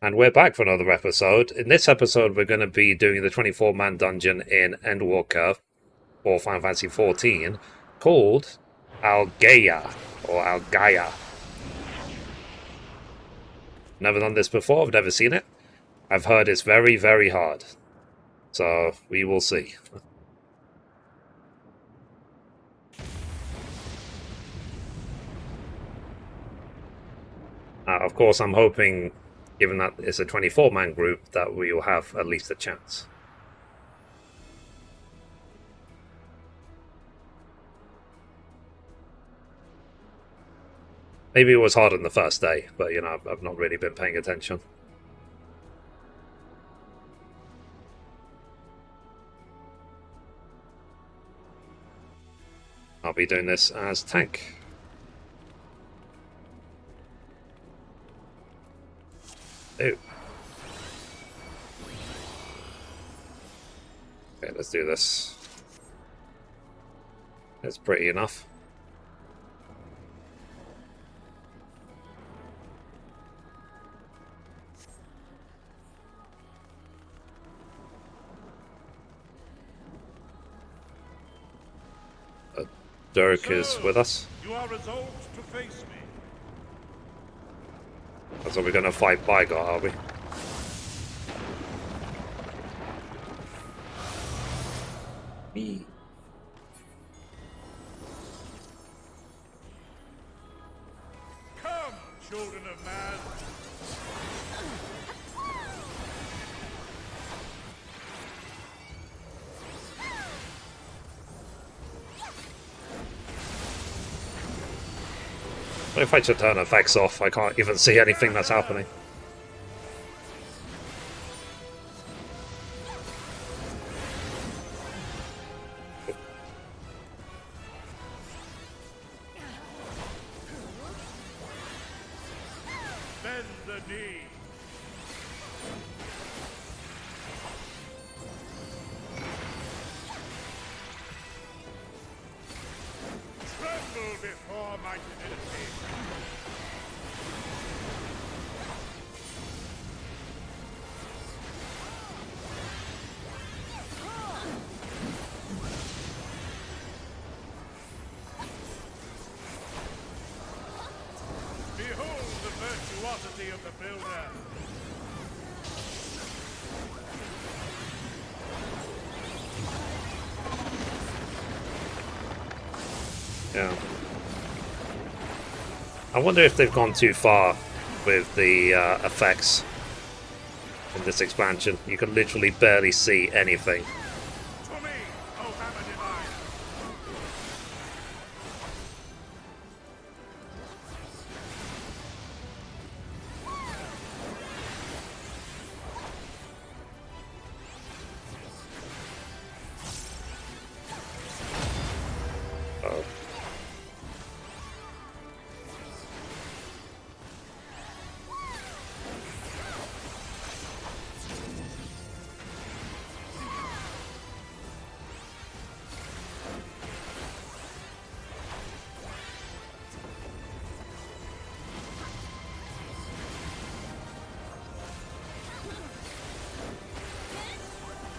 And we're back for another episode. In this episode, we're going to be doing the 24-man dungeon in Endwalker for Final Fantasy XIV called Aglaia, or Aglaia. Never done this before, I've never seen it. I've heard it's very, very hard. So, we will see. Of course, I'm hoping, given that it's a 24-man group, that we will have at least a chance. Maybe it was hard on the first day, but, I've not really been paying attention. I'll be doing this as tank. Ooh. Okay, let's do this. It's pretty enough. Dirk is with us. You are resolved to face me. So we're going to fight Bygor, are we? Me. Come, children of man. If I should turn effects off, I can't even see anything that's happening. Bend the knee. Tremble before my divinity. Behold the virtuosity of the builder. Yeah. I wonder if they've gone too far with the effects in this expansion. You can literally barely see anything. To me, O Hammer Divine. Oh.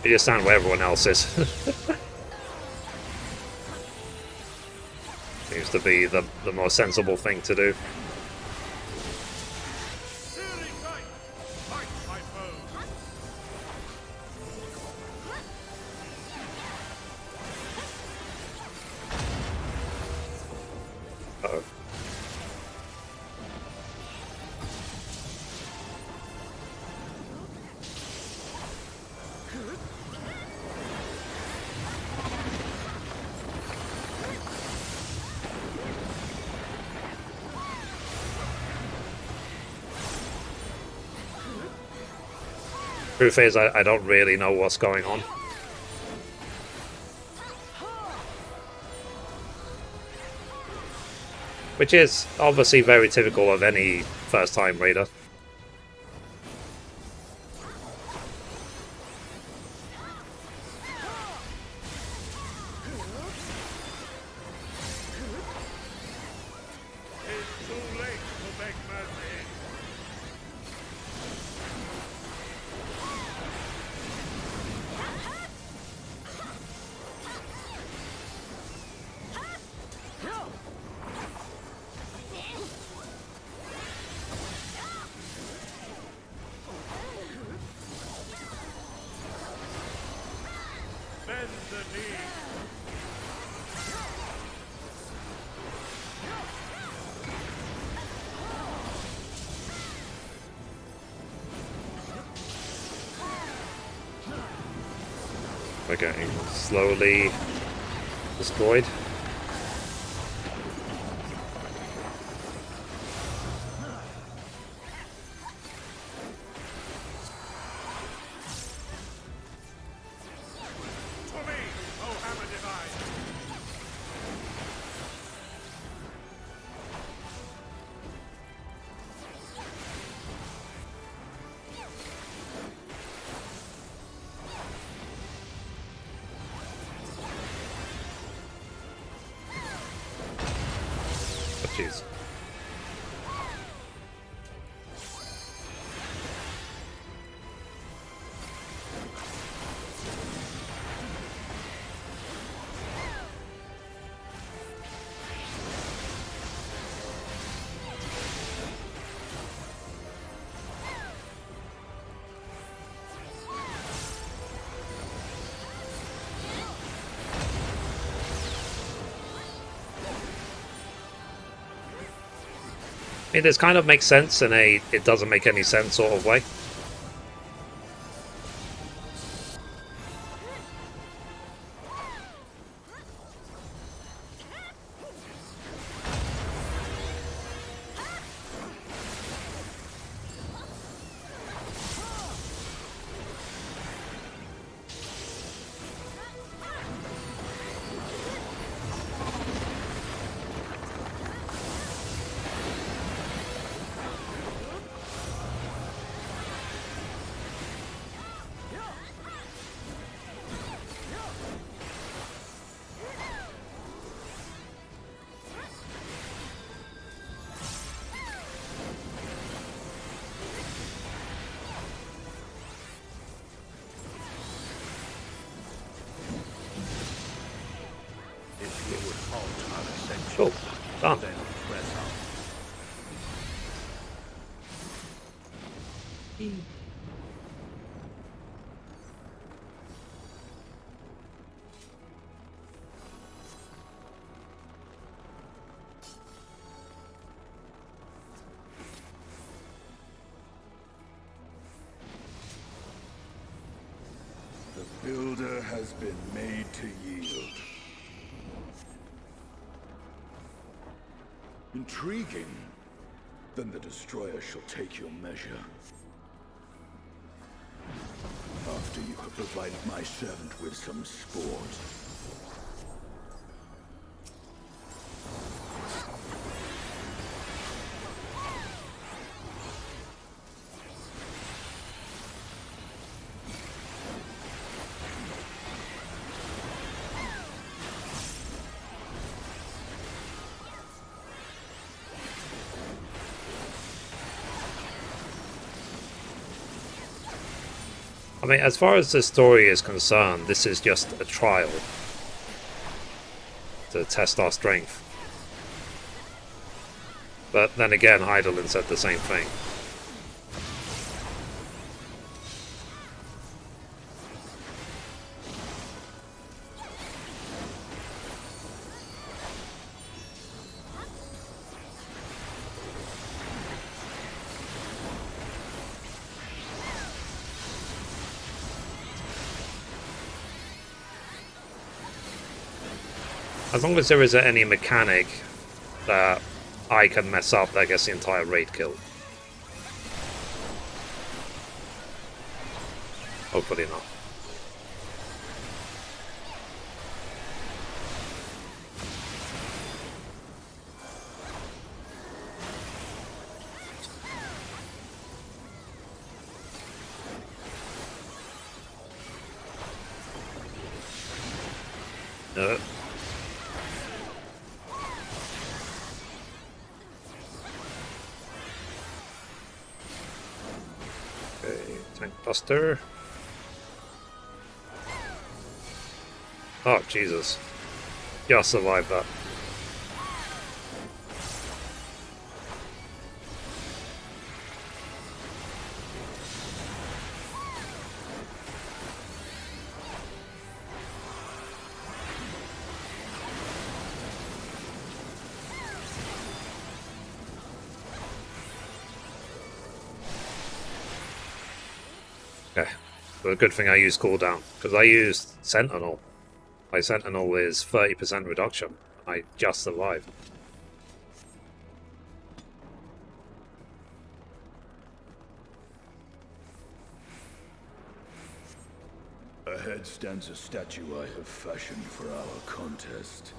You just stand where everyone else is. Seems to be the most sensible thing to do. Searing sight, fight my foes. Uh-oh. Truth is, I don't really know what's going on. Which is obviously very typical of any first-time raider. It's too late to beg mercy. We're getting slowly destroyed. For me, O Hammer Divine! Oh, jeez. I mean, this kind of makes sense in a it doesn't make any sense sort of way. Cool. Done. The builder has been made to yield. Intriguing. Then the destroyer shall take your measure. After you have provided my servant with some sport. I mean, as far as the story is concerned, this is just a trial to test our strength. But then again, Eidolon said the same thing. As long as there isn't any mechanic that I can mess up that gets the entire raid killed. Hopefully not. No. Okay, tank buster. Oh, Jesus. Just survived that. Okay. But a good thing I used cooldown, because I used Sentinel. My Sentinel is 30% reduction. I just survived. Ahead stands a statue I have fashioned for our contest.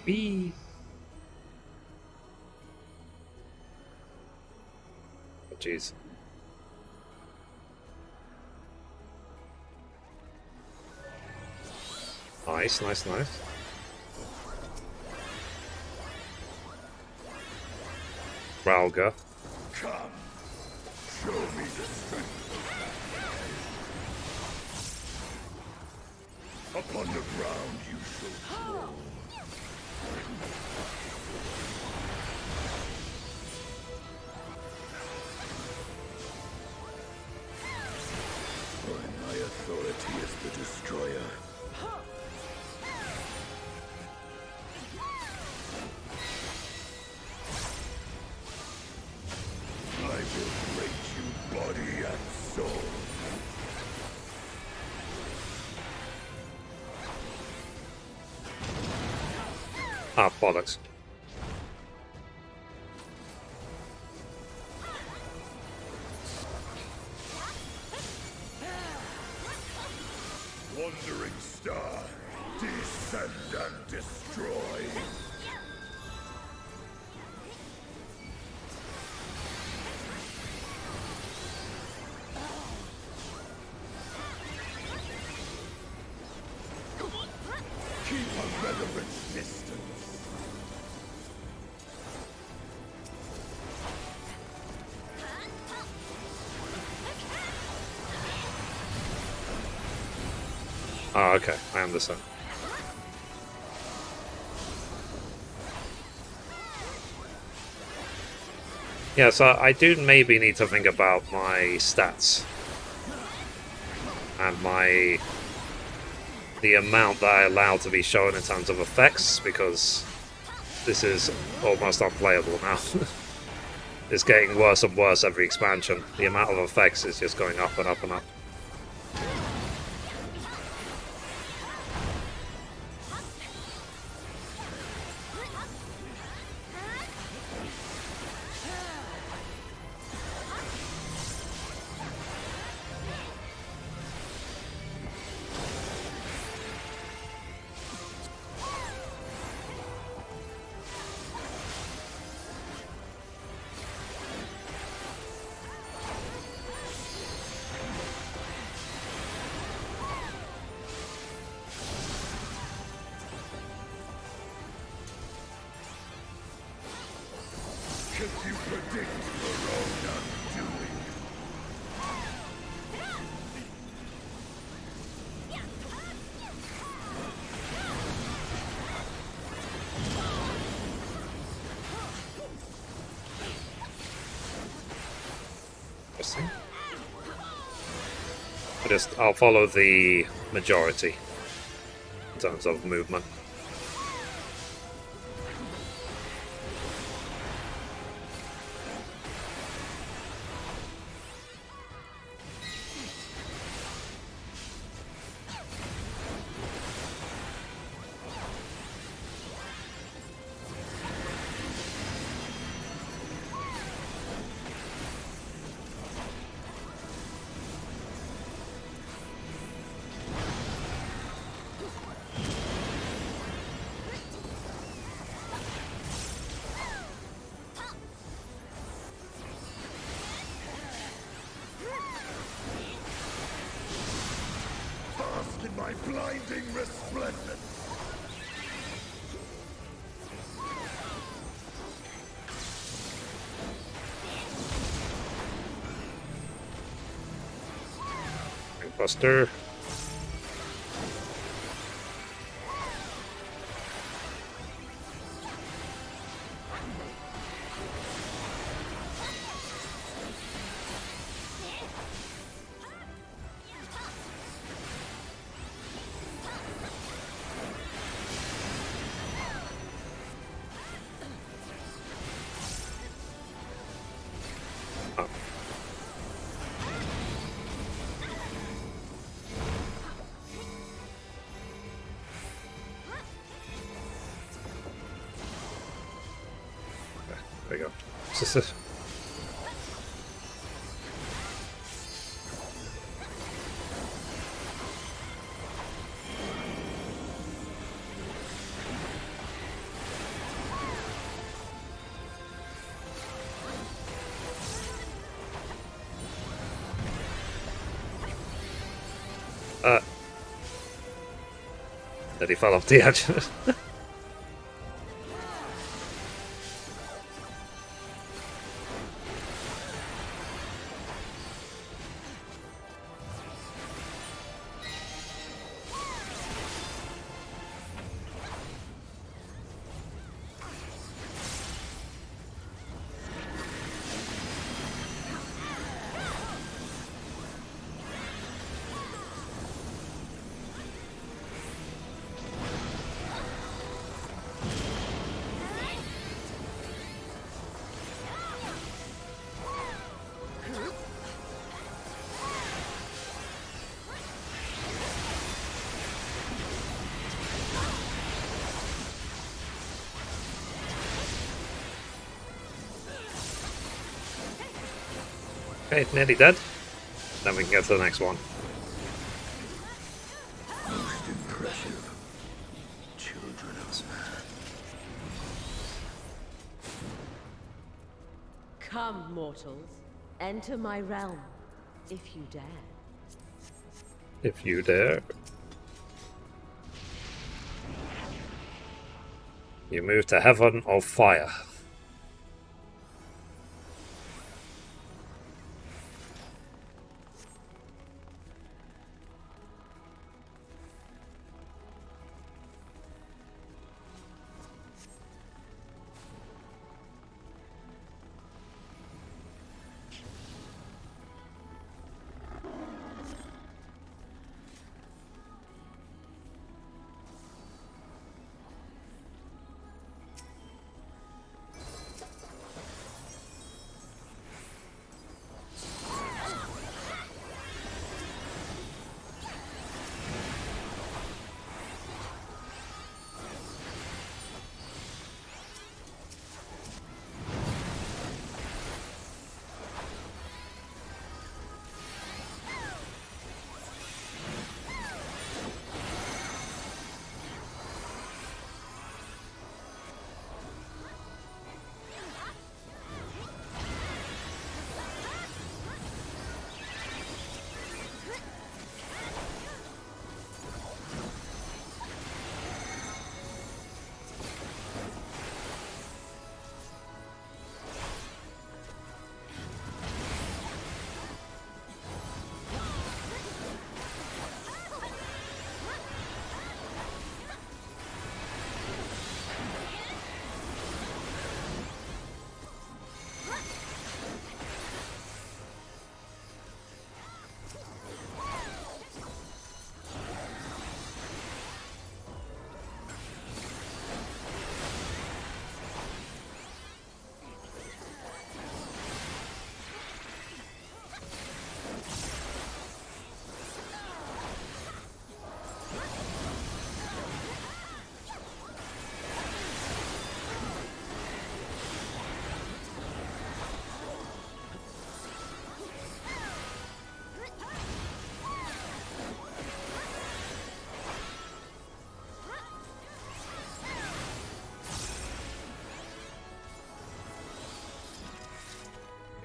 Bee. Oh, jeez. Nice, nice, nice. Ralga. Come, show me the strength. Upon the ground you shall fall. My authority is the destroyer. I will break you body and soul. Ah, bollocks. Wandering star, descend and destroy. Keep a relevant distance. Ah, okay, I understand. Yeah, so I do maybe need to think about my stats. And the amount that I allow to be shown in terms of effects, because this is almost unplayable now. It's getting worse and worse every expansion. The amount of effects is just going up and up and up. If you predict your own undoing. Interesting. I'll follow the majority in terms of movement. Bask in my blinding resplendence. Buster. There we go. That he fell off the edge. Okay, nearly dead. Then we can get to the next one. Most impressive. Children of man. Come, mortals. Enter my realm, if you dare. If you dare. You move to Heaven of Fire.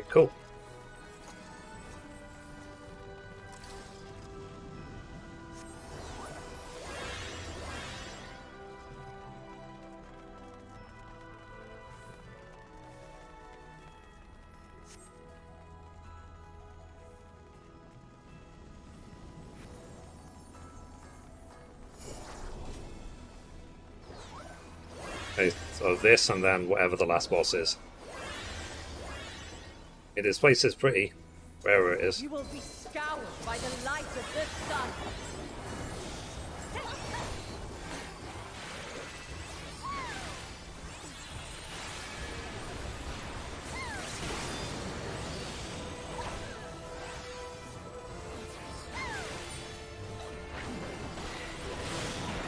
Cool. Okay, so this and then whatever the last boss is. This place is pretty, wherever it is. You will be scoured by the light of the sun.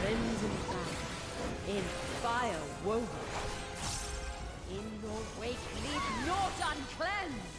Crimson cloud, in fire woven. In your wake, leave naught uncleansed!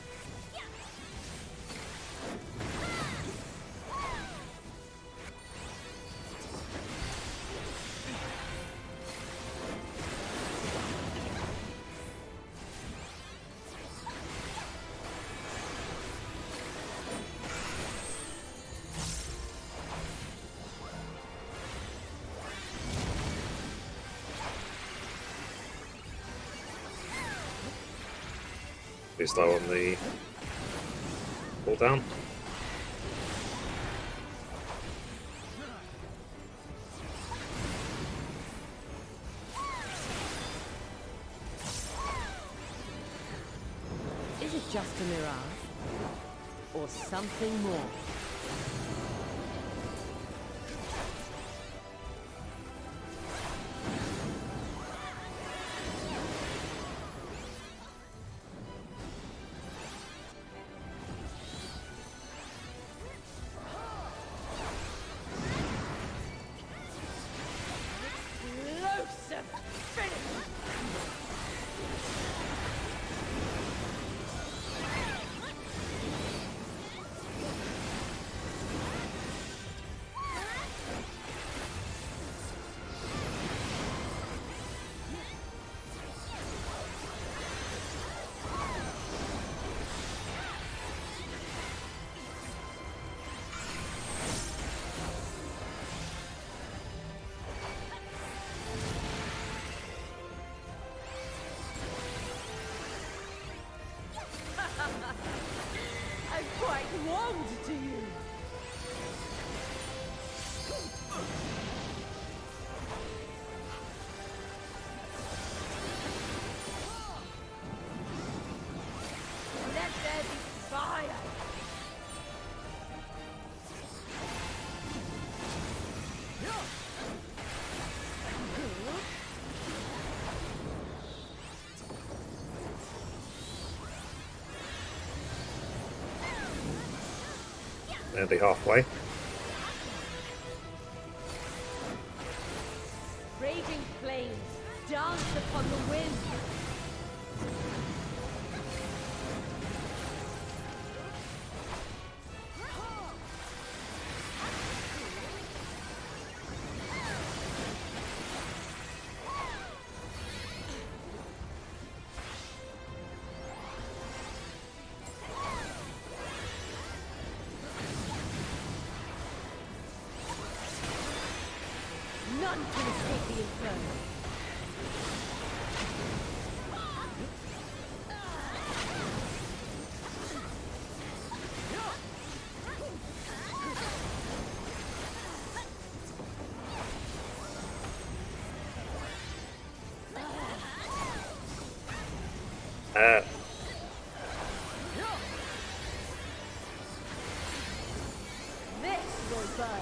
Too slow on the cooldown. Is it just a mirage? Or something more? Explosive finish! I'm quite warmed to you. Let there be fire. Nearly halfway. Raging flames dance upon the wind. None can escape the inferno. This will burn.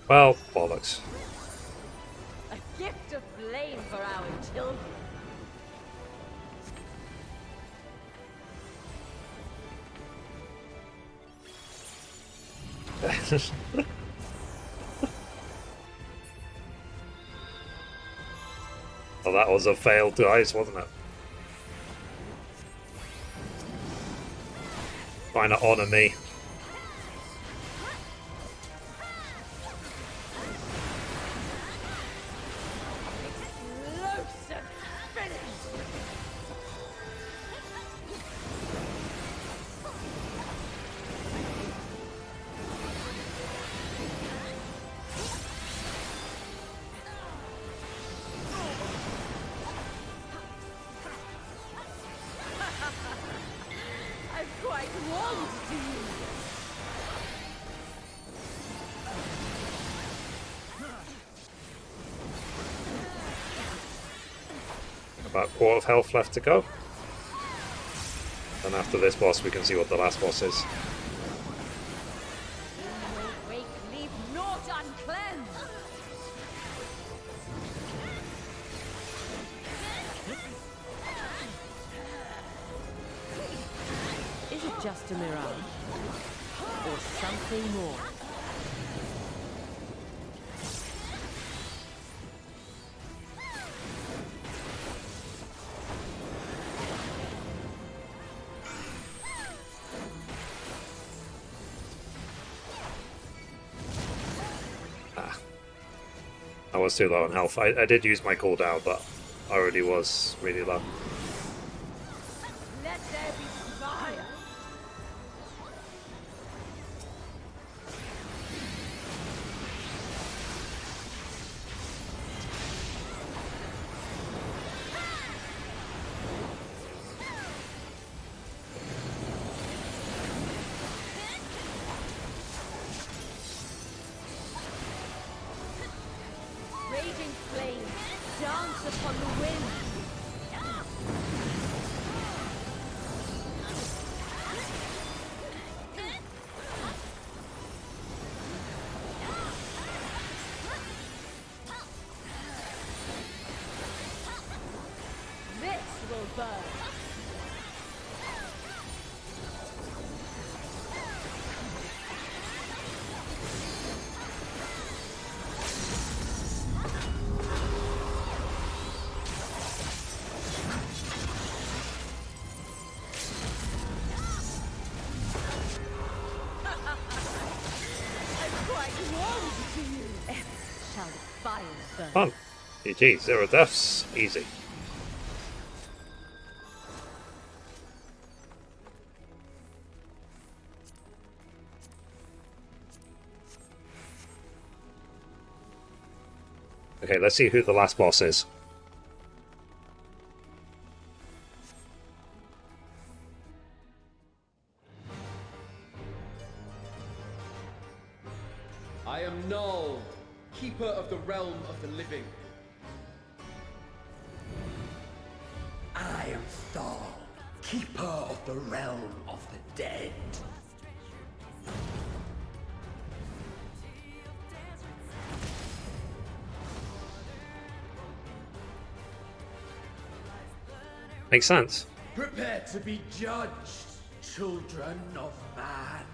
Well, bollocks. A gift of flame for our children. Well, that was a failed dice, wasn't it? Trying to honour me. Explosive finish. I'm quite warmed to you. About a quarter of health left to go. And after this boss, we can see what the last boss is. In your wake, leave naught uncleansed. just a mirage? Or something more? I was too low on health. I did use my cooldown, but I already was really low. Let there be fire! Raging flames dance upon the wind. This will burn. Shall the fire burn? Fun. GG, 0 deaths, easy. Okay, let's see who the last boss is. I am Null, Keeper of the Realm of the Living. I am Thal, Keeper of the Realm of the Dead. Makes sense. Prepare to be judged, children of man.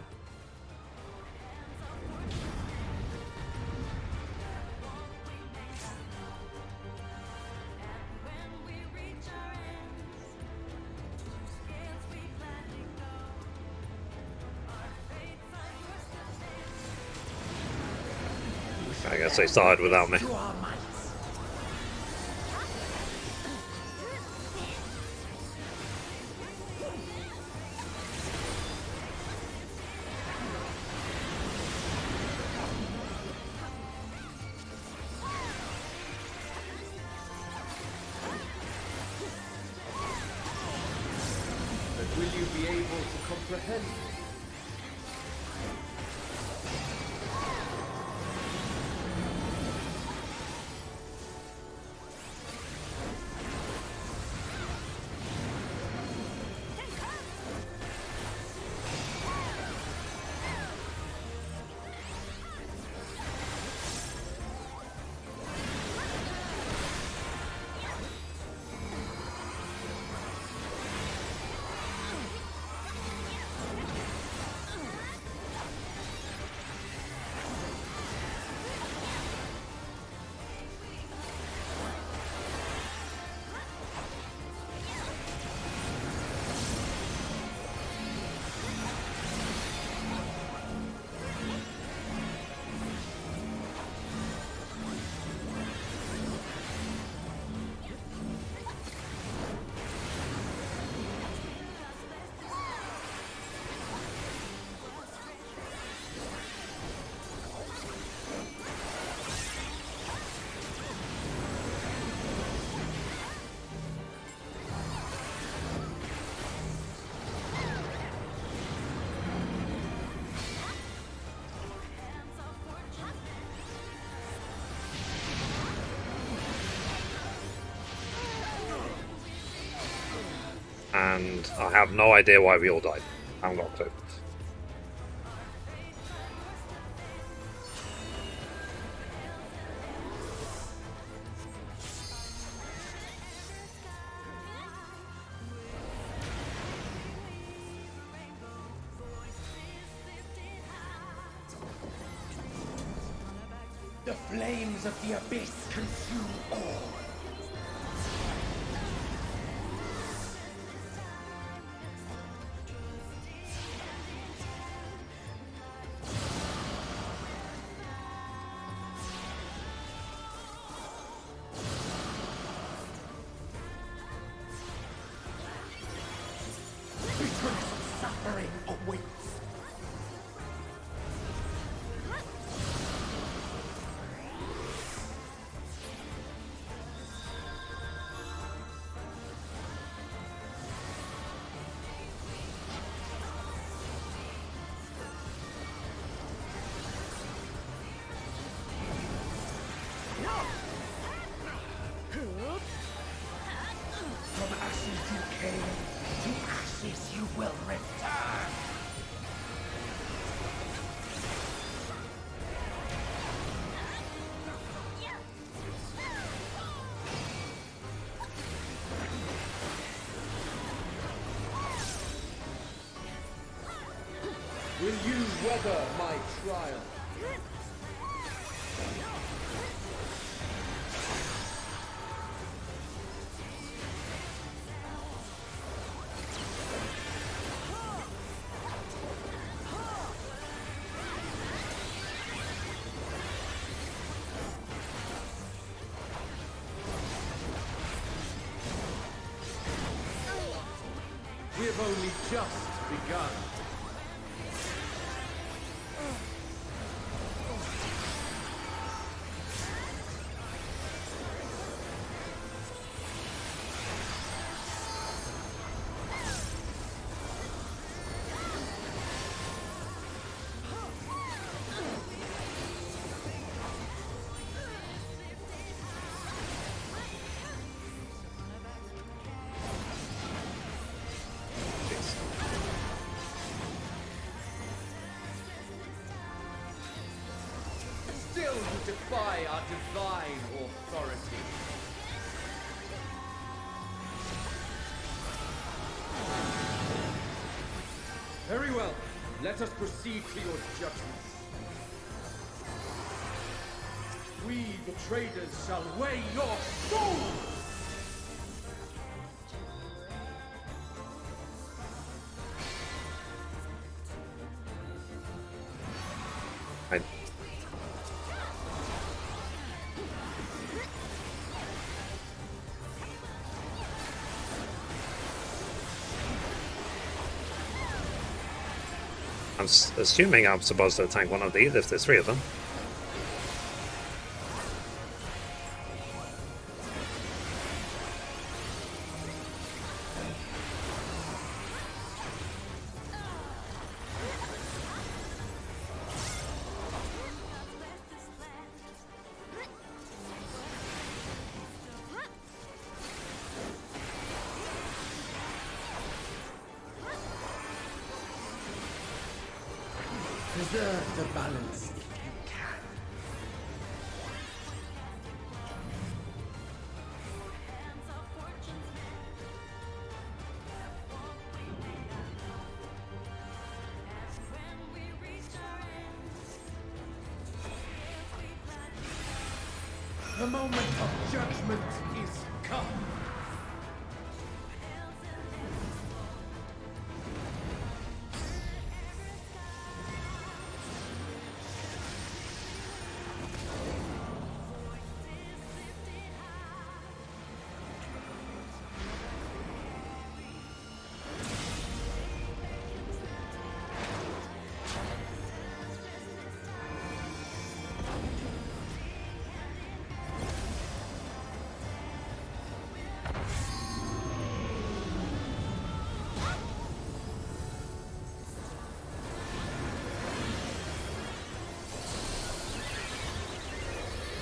I guess they started without me. To our might. But will you be able to comprehend? And I have no idea why we all died. I haven't got a clue. The flames of the abyss consume all. Eternal suffering awaits. From ashes you came, to ashes you will return. Will you weather my trial? We have only just begun. Still you defy our divine authority. Very well. Let us proceed to your judgment. We, the traders, shall weigh your souls! I, I'm assuming I'm supposed to attack one of these if there's three of them. Preserve the balance if you can. The moment of judgment is come.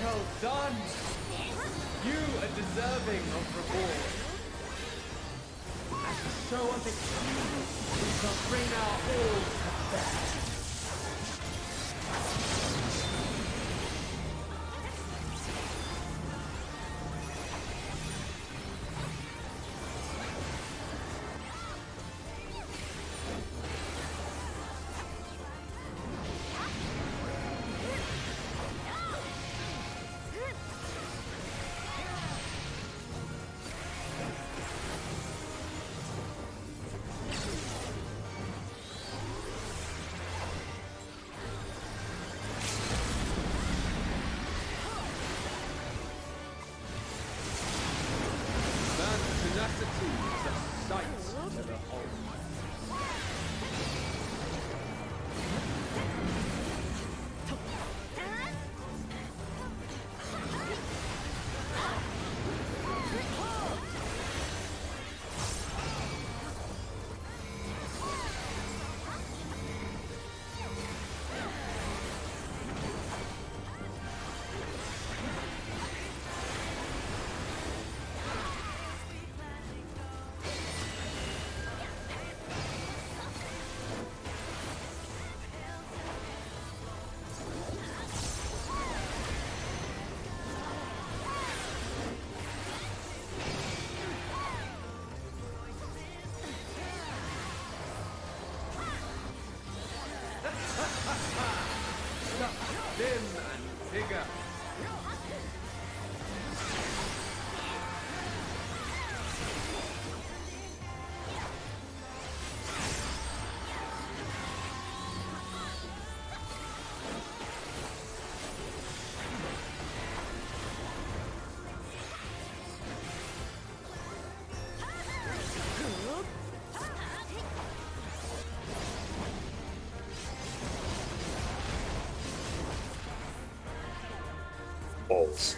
Well done! You are deserving of reward. As a show of its we shall bring our all to bear. and vigor. Balls.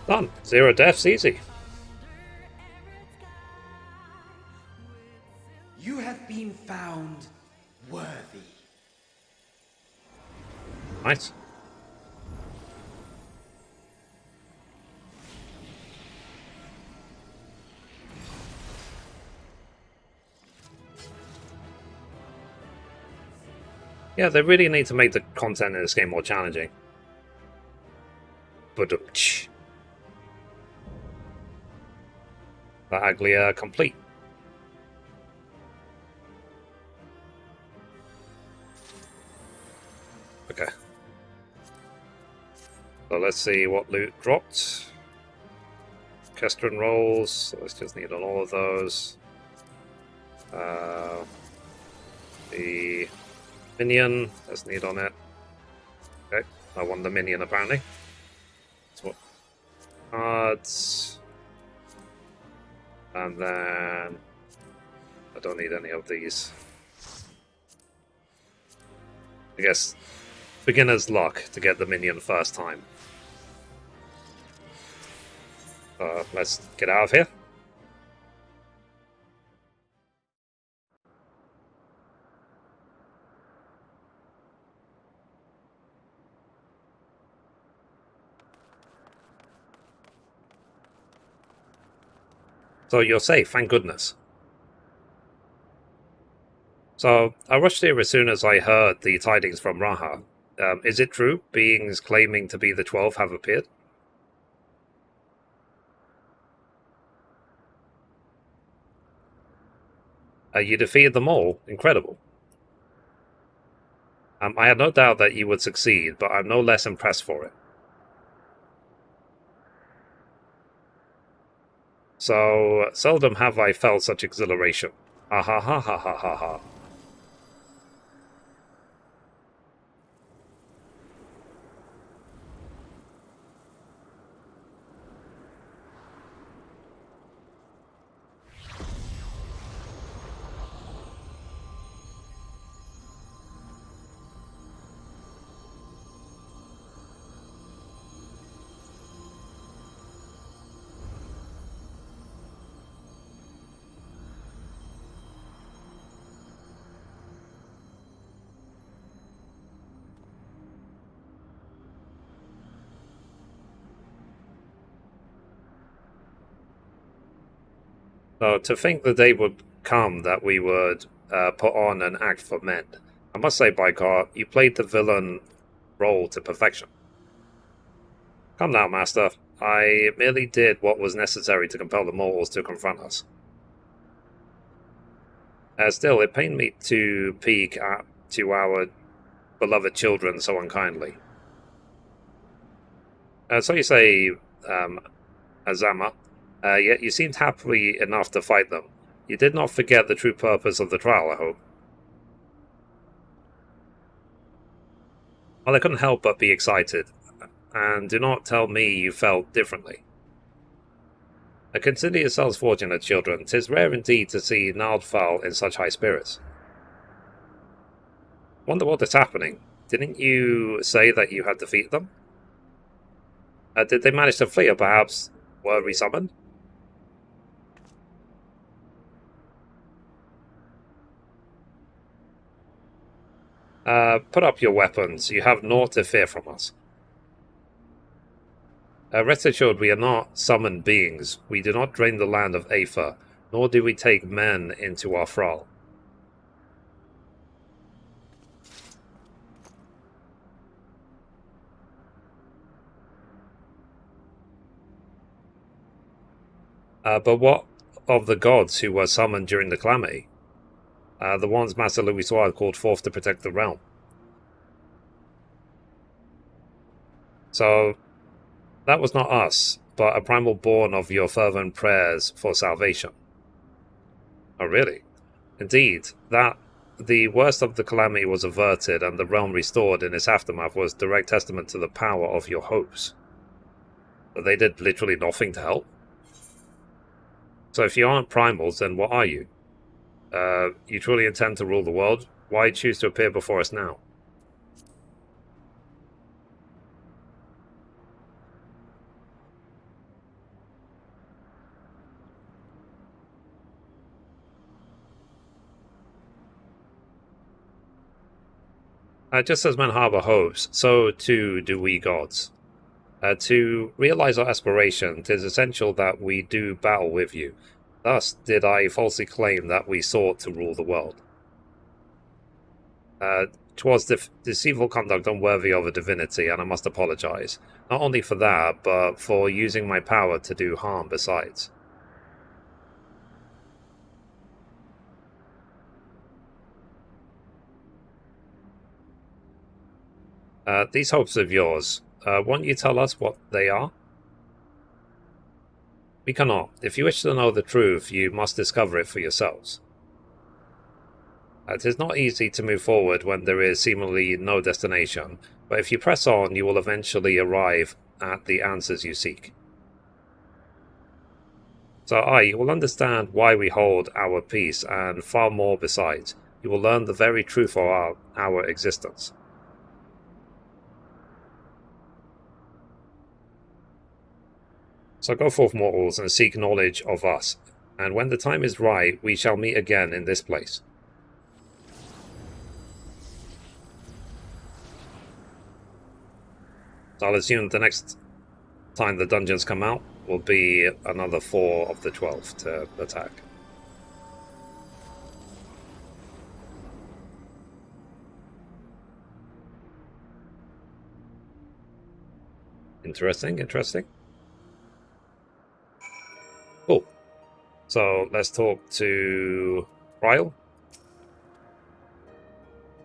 Done. 0 deaths, easy. You have been found worthy. Nice. Yeah, they really need to make the content in this game more challenging. But the Aglaia complete. Okay. So let's see what loot dropped. Kestrin rolls. So let's just need on all of those. The minion. Let's need on it. Okay. I won the minion apparently. That's what cards. And then I don't need any of these. I guess beginner's luck to get the minion first time. Let's get out of here. So you're safe, thank goodness. So I rushed here as soon as I heard the tidings from Raha. Is it true? Beings claiming to be the 12 have appeared? You defeated them all. Incredible. I had no doubt that you would succeed, but I'm no less impressed for it. So seldom have I felt such exhilaration. Ha ha ha ha ha ha ha. So to think the day would come that we would put on an act for men. I must say, by God, you played the villain role to perfection. Come now, Master. I merely did what was necessary to compel the mortals to confront us. Still, it pained me to peek to our beloved children so unkindly. So you say, Azama, yet you seemed happy enough to fight them. You did not forget the true purpose of the trial, I hope. Well, I couldn't help but be excited, and do not tell me you felt differently. I consider yourselves fortunate, children. 'Tis rare indeed to see Naldfal in such high spirits. Wonder what is happening. Didn't you say that you had defeated them? Did they manage to flee, or perhaps were resummoned? Put up your weapons. You have naught to fear from us. Rest assured, we are not summoned beings. We do not drain the land of Aether, nor do we take men into our thrall. But what of the gods who were summoned during the calamity? The ones Master Louisoire called forth to protect the realm. So, that was not us, but a primal born of your fervent prayers for salvation. Oh, really? Indeed, that the worst of the calamity was averted and the realm restored in its aftermath was direct testament to the power of your hopes. But they did literally nothing to help. So if you aren't primals, then what are you? You truly intend to rule the world? Why choose to appear before us now? Just as men harbour hopes, so too do we gods. To realize our aspiration, it is essential that we do battle with you. Thus did I falsely claim that we sought to rule the world. 'Twas deceitful conduct unworthy of a divinity, and I must apologize. Not only for that, but for using my power to do harm besides. These hopes of yours, won't you tell us what they are? We cannot. If you wish to know the truth, you must discover it for yourselves. It is not easy to move forward when there is seemingly no destination, but if you press on, you will eventually arrive at the answers you seek. So you will understand why we hold our peace, and far more besides. You will learn the very truth of our existence. So go forth, mortals, and seek knowledge of us, and when the time is right, we shall meet again in this place. So I'll assume the next time the dungeons come out will be another 4 of the 12 to attack. Interesting, interesting. Cool. So let's talk to Ryle.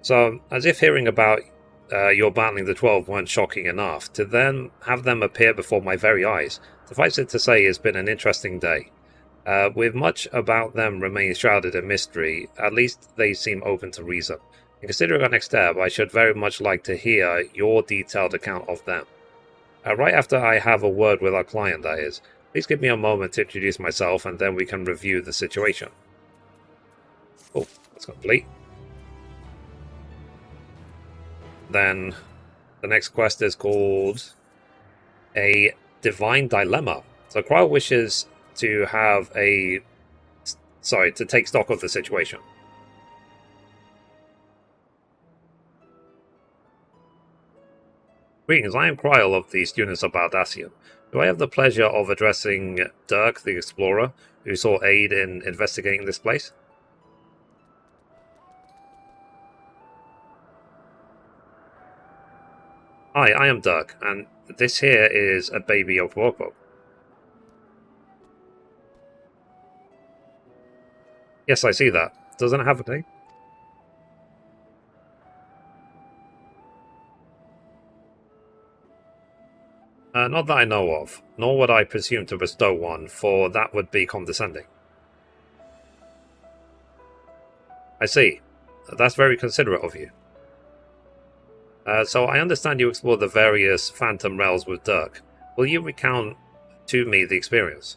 So, as if hearing about your battling the 12 weren't shocking enough, to then have them appear before my very eyes, suffice it to say, has been an interesting day. With much about them remaining shrouded in mystery, at least they seem open to reason. And considering our next step, I should very much like to hear your detailed account of them. Right after I have a word with our client, that is. Please give me a moment to introduce myself, and then we can review the situation. Oh, that's complete. Then the next quest is called A Divine Dilemma. So Cryle wishes to have to take stock of the situation. Greetings, I am Cryle of the Students of Baldassian. Do I have the pleasure of addressing Dirk, the explorer, who sought aid in investigating this place? Hi, I am Dirk, and this here is a baby of Rocco. Yes, I see that. Doesn't it have a name? Not that I know of, nor would I presume to bestow one, for that would be condescending. I see. That's very considerate of you. So I understand you explored the various Phantom Realms with Dirk. Will you recount to me the experience?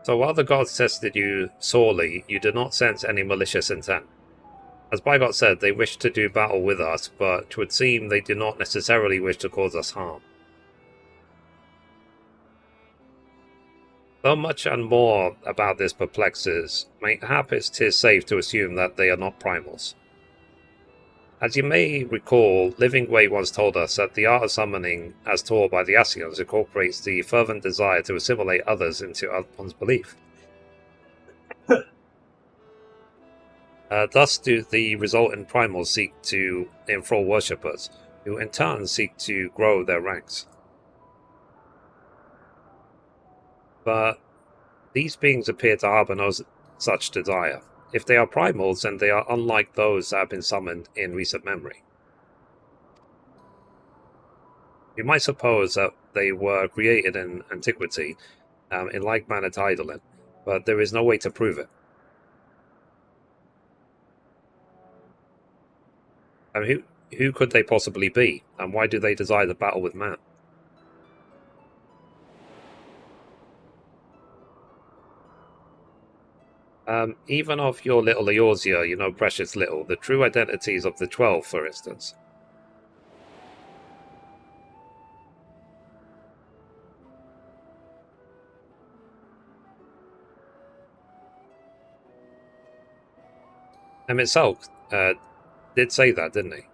So while the gods tested you sorely, you did not sense any malicious intent. As Bygot said, they wished to do battle with us, but it would seem they do not necessarily wish to cause us harm. Though much and more about this perplexes, mayhap 'tis safe to assume that they are not primals. As you may recall, Living Way once told us that the art of summoning, as taught by the Ascians, incorporates the fervent desire to assimilate others into one's belief. Thus do the resultant primals seek to enthrall worshippers, who in turn seek to grow their ranks. But these beings appear to harbor no such desire. If they are primals, then they are unlike those that have been summoned in recent memory. You might suppose that they were created in antiquity, in like manner to Eidolon, but there is no way to prove it. And who could they possibly be, and why do they desire the battle with man? Even of your little Eorzea, you know precious little. The true identities of the 12, for instance. Himself did say that, didn't he?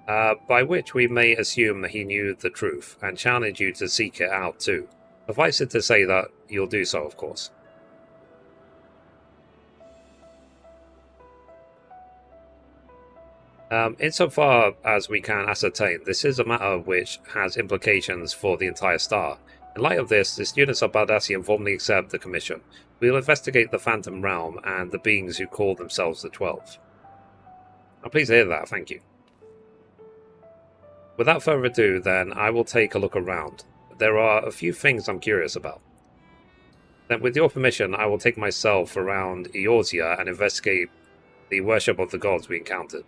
By which we may assume that he knew the truth, and challenge you to seek it out too. Suffice it to say that you'll do so, of course. Insofar as we can ascertain, this is a matter which has implications for the entire star. In light of this, the students of Baldassian formally accept the commission. We will investigate the Phantom Realm and the beings who call themselves the 12. I'm pleased to hear that, thank you. Without further ado, then, I will take a look around. There are a few things I'm curious about. Then, with your permission, I will take myself around Eorzea and investigate the worship of the gods we encountered.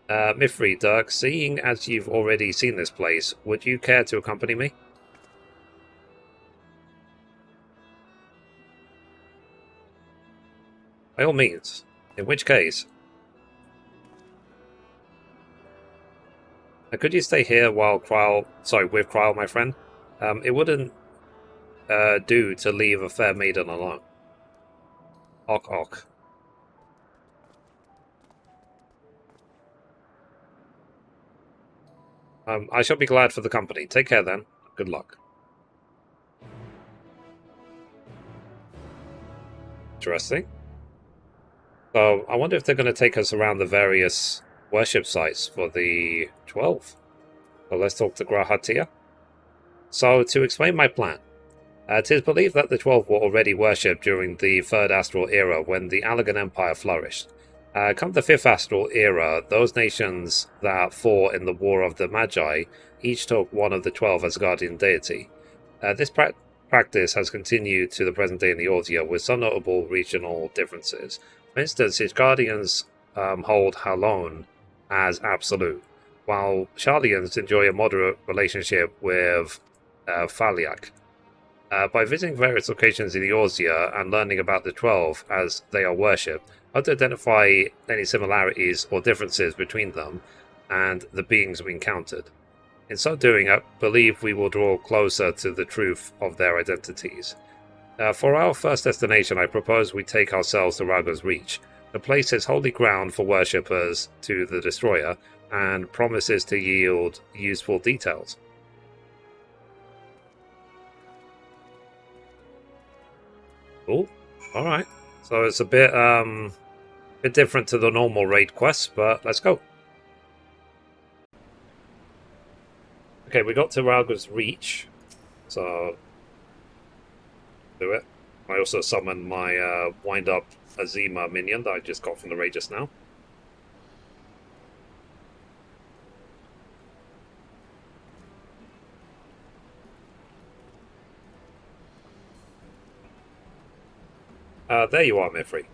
Mithrie, Dirk, seeing as you've already seen this place, would you care to accompany me? By all means. In which case... could you stay here while with Krile, my friend? It wouldn't do to leave a fair maiden alone. Ok. I shall be glad for the company. Take care then. Good luck. Interesting. So, I wonder if they're going to take us around the various worship sites for the 12. So let's talk to Grahatia. So, to explain my plan. It is believed that the 12 were already worshipped during the Third Astral Era when the Allagan Empire flourished. Come the Fifth Astral Era, those nations that fought in the War of the Magi each took one of the 12 as guardian deity. This practice has continued to the present day in Eorzea with some notable regional differences. For instance, its guardians hold Halon as absolute, while Sharlians enjoy a moderate relationship with Faliak. By visiting various locations in Eorzea and learning about the 12 as they are worshipped, how to identify any similarities or differences between them and the beings we encountered. In so doing, I believe we will draw closer to the truth of their identities. For our first destination, I propose we take ourselves to Raga's Reach. The place is holy ground for worshippers to the Destroyer, and promises to yield useful details. Cool. Alright. So it's a bit different to the normal raid quests, but let's go. Okay, we got to Raga's Reach. So do it. I also summoned my wind-up Azima minion that I just got from the raid just now. There you are, Mithrie.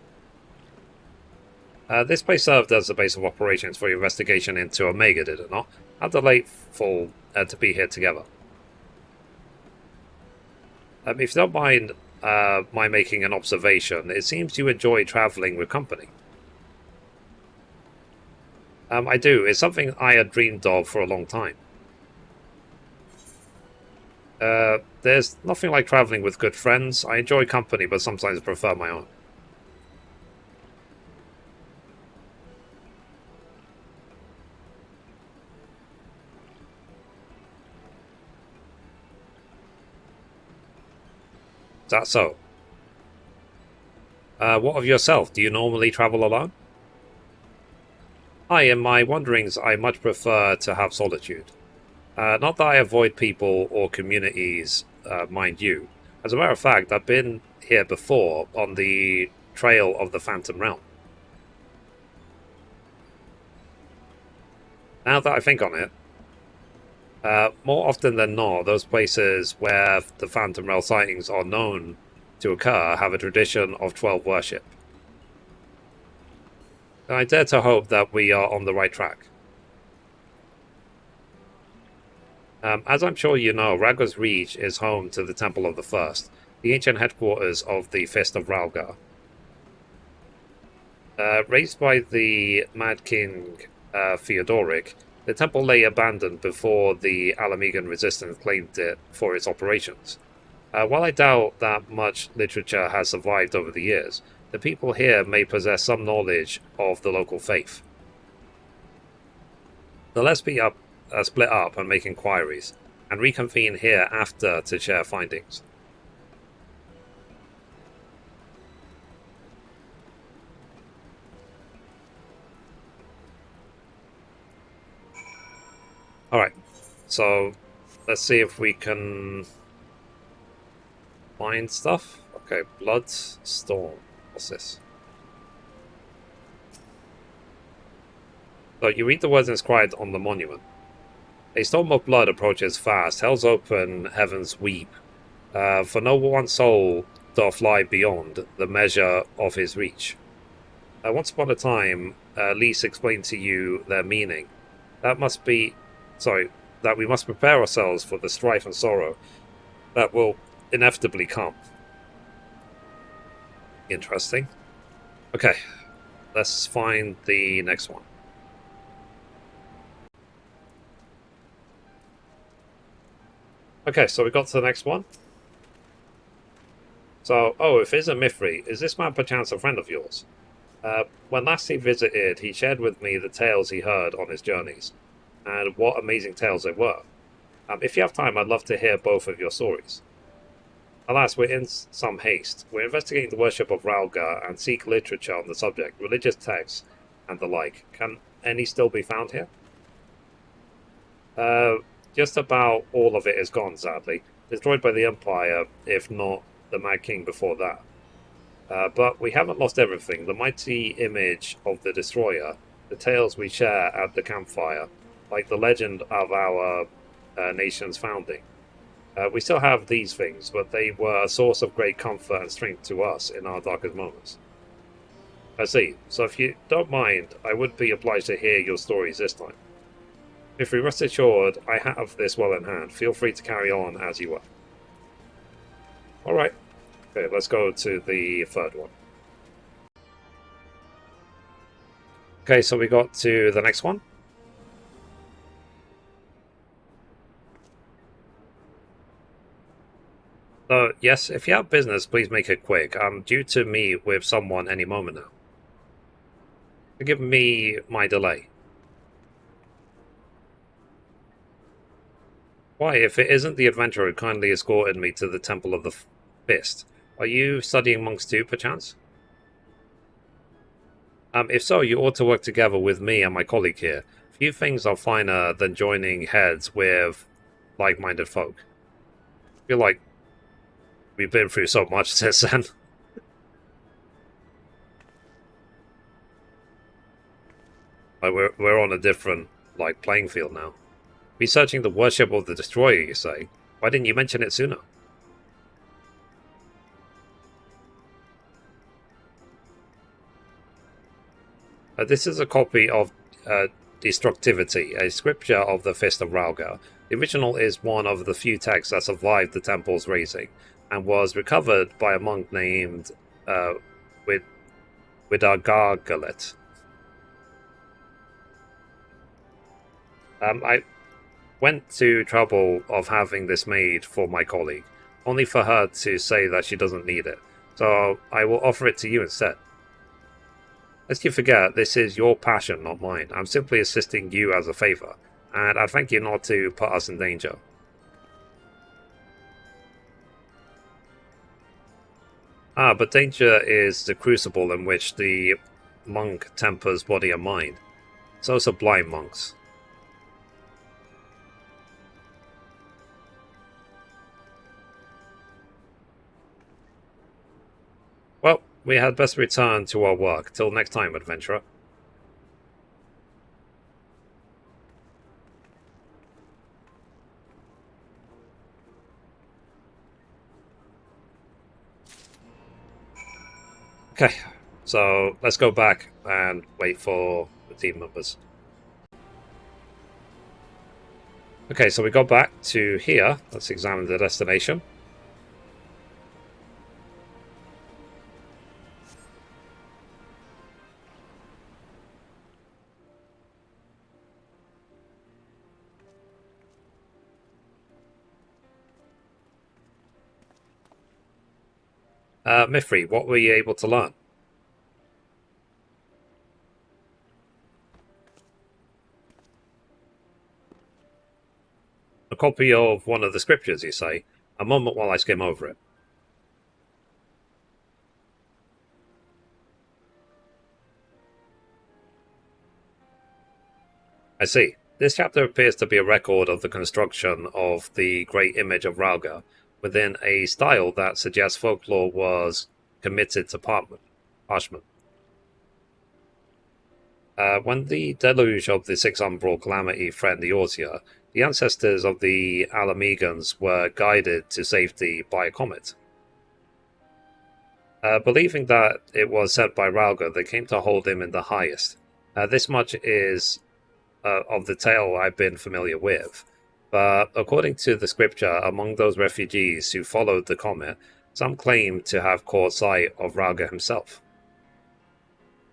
This place served as the base of operations for your investigation into Omega, did it not? How delightful to be here together. If you don't mind my making an observation, it seems you enjoy travelling with company. I do. It's something I had dreamed of for a long time. There's nothing like travelling with good friends. I enjoy company, but sometimes prefer my own. Is that so? What of yourself? Do you normally travel alone? In my wanderings, I much prefer to have solitude. Not that I avoid people or communities, mind you. As a matter of fact, I've been here before on the trail of the Phantom Realm. Now that I think on it, more often than not, those places where the Phantom Realm sightings are known to occur have a tradition of 12 worship. I dare to hope that we are on the right track. As I'm sure you know, Ragga's Reach is home to the Temple of the First, the ancient headquarters of the Fist of Ralgar. Raised by the Mad King Theodoric, the temple lay abandoned before the Alamegan resistance claimed it for its operations. While I doubt that much literature has survived over the years, the people here may possess some knowledge of the local faith. So let's split up and make inquiries, and reconvene here after to share findings. Alright, so let's see if we can find stuff. Okay, Blood Storm. What's this? So you read the words inscribed on the monument. A storm of blood approaches fast, hell's open heavens weep. For no one soul doth lie beyond the measure of his reach. Once upon a time, Lys explained to you their meaning. That we must prepare ourselves for the strife and sorrow that will inevitably come. Interesting. Okay, let's find the next one. Okay, so we got to the next one. So, if it is a Mithrie, is this man perchance a friend of yours? When last he visited, he shared with me the tales he heard on his journeys. And what amazing tales they were. If you have time, I'd love to hear both of your stories. Alas, we're in some haste. We're investigating the worship of Ralgar and seek literature on the subject, religious texts, and the like. Can any still be found here? Just about all of it is gone, sadly. Destroyed by the Empire, if not the Mad King before that. But we haven't lost everything. The mighty image of the Destroyer, the tales we share at the campfire, like the legend of our nation's founding. We still have these things, but they were a source of great comfort and strength to us in our darkest moments. I see. So if you don't mind, I would be obliged to hear your stories this time. If we rest assured, I have this well in hand. Feel free to carry on as you were. Alright. Okay, let's go to the third one. Okay, so we got to the next one. So, yes, if you have business, please make it quick. I'm due to meet with someone any moment now. Forgive me my delay. Why, if it isn't the adventurer who kindly escorted me to the Temple of the Fist, are you studying monks too, perchance? If so, you ought to work together with me and my colleague here. Few things are finer than joining heads with like-minded folk. I feel like we've been through so much since then. Like we're on a different like playing field now. Researching the worship of the Destroyer, you say? Why didn't you mention it sooner? This is a copy of Destructivity, a scripture of the Fist of Ralga. The original is one of the few texts that survived the temple's razing, and was recovered by a monk named Widagargalet. I went to trouble of having this made for my colleague, only for her to say that she doesn't need it, so I will offer it to you instead. Lest you forget, this is your passion, not mine. I'm simply assisting you as a favor, and I thank you not to put us in danger. But danger is the crucible in which the monk tempers body and mind. So sublime monks. Well, we had best return to our work. Till next time, adventurer. Okay, so let's go back and wait for the team members. Okay, so we go back to here. Let's examine the destination. Mithrie, what were you able to learn? A copy of one of the scriptures, you say? A moment while I skim over it. I see. This chapter appears to be a record of the construction of the great image of Ralga, within a style that suggests folklore was committed to parchment. When the deluge of the Six Umbral calamity threatened Eorzea, the ancestors of the Alamegans were guided to safety by a comet. Believing that it was sent by Ralga, they came to hold him in the highest. This much is of the tale I've been familiar with. But according to the scripture, among those refugees who followed the comet, some claim to have caught sight of Ralga himself.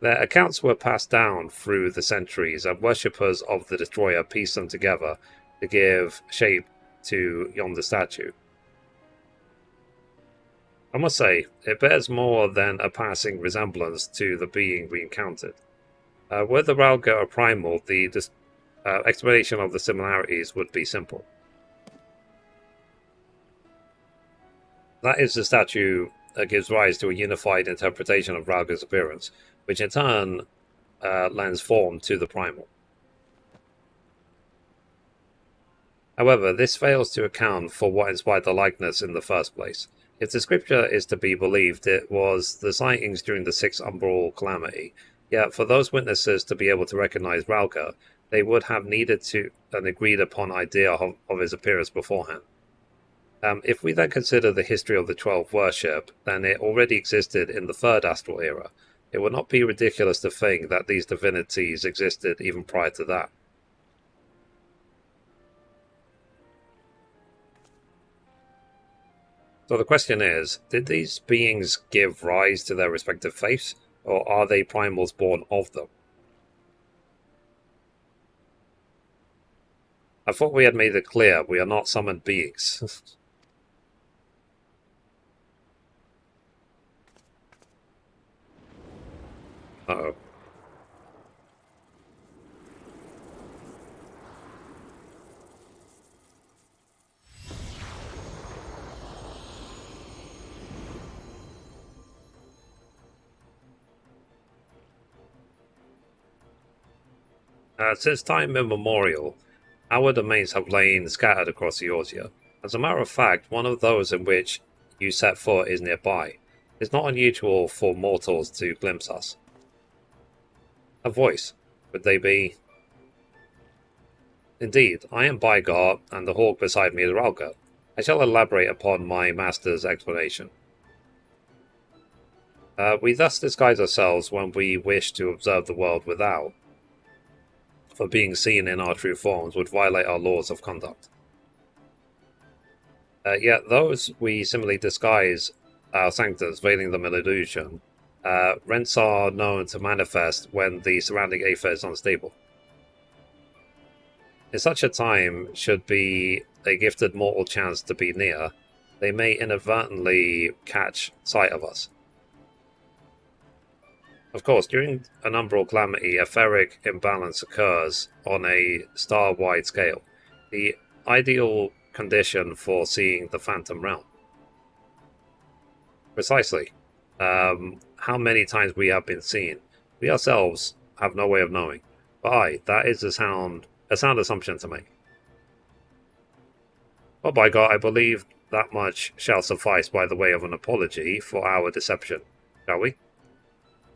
Their accounts were passed down through the centuries, and worshippers of the Destroyer pieced them together to give shape to yonder statue. I must say, it bears more than a passing resemblance to the being we encountered. Were the Ralga a primal, the explanation of the similarities would be simple. That is, the statue gives rise to a unified interpretation of Ralga's appearance, which in turn lends form to the primal. However, this fails to account for what inspired the likeness in the first place. If the scripture is to be believed, it was the sightings during the Six Umbral calamity. Yet, for those witnesses to be able to recognize Ralga, they would have needed to an agreed upon idea of his appearance beforehand. If we then consider the history of the 12 worship, then it already existed in the Third Astral Era. It would not be ridiculous to think that these divinities existed even prior to that. So the question is, did these beings give rise to their respective faiths, or are they primals born of them? I thought we had made it clear we are not summoned beings. Uh-oh. Since time immemorial, our domains have lain scattered across Eorzea. As a matter of fact, one of those in which you set foot is nearby. It's not unusual for mortals to glimpse us. A voice. Would they be? Indeed, I am Bygar, and the hawk beside me is Ralga. I shall elaborate upon my master's explanation. We thus disguise ourselves when we wish to observe the world without, for being seen in our true forms would violate our laws of conduct. Yet those we similarly disguise our sanctums, veiling them in illusion. Rents are known to manifest when the surrounding aether is unstable. In such a time, should be a gifted mortal chance to be near, they may inadvertently catch sight of us. Of course, during an umbral calamity, a ferric imbalance occurs on a star-wide scale, the ideal condition for seeing the Phantom Realm. Precisely. How many times we have been seen, we ourselves have no way of knowing. But that is a sound assumption to make. Well, by God, I believe that much shall suffice by the way of an apology for our deception, shall we?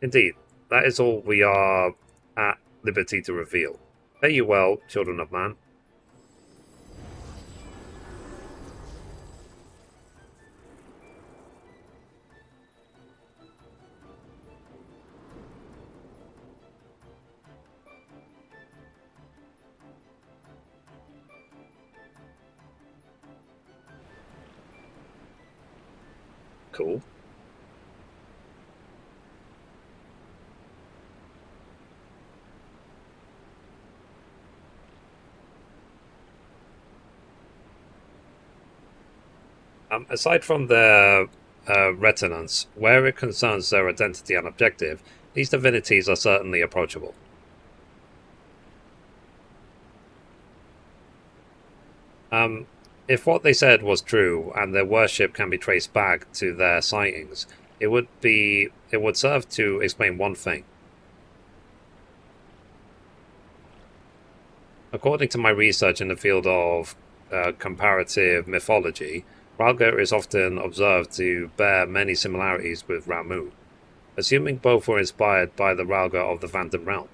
Indeed, that is all we are at liberty to reveal. Fare you well, children of man. Cool. Aside from their retinence, where it concerns their identity and objective, these divinities are certainly approachable. If what they said was true, and their worship can be traced back to their sightings, it would serve to explain one thing. According to my research in the field of comparative mythology, Ralga is often observed to bear many similarities with Ramu, assuming both were inspired by the Ralga of the Phantom Realm.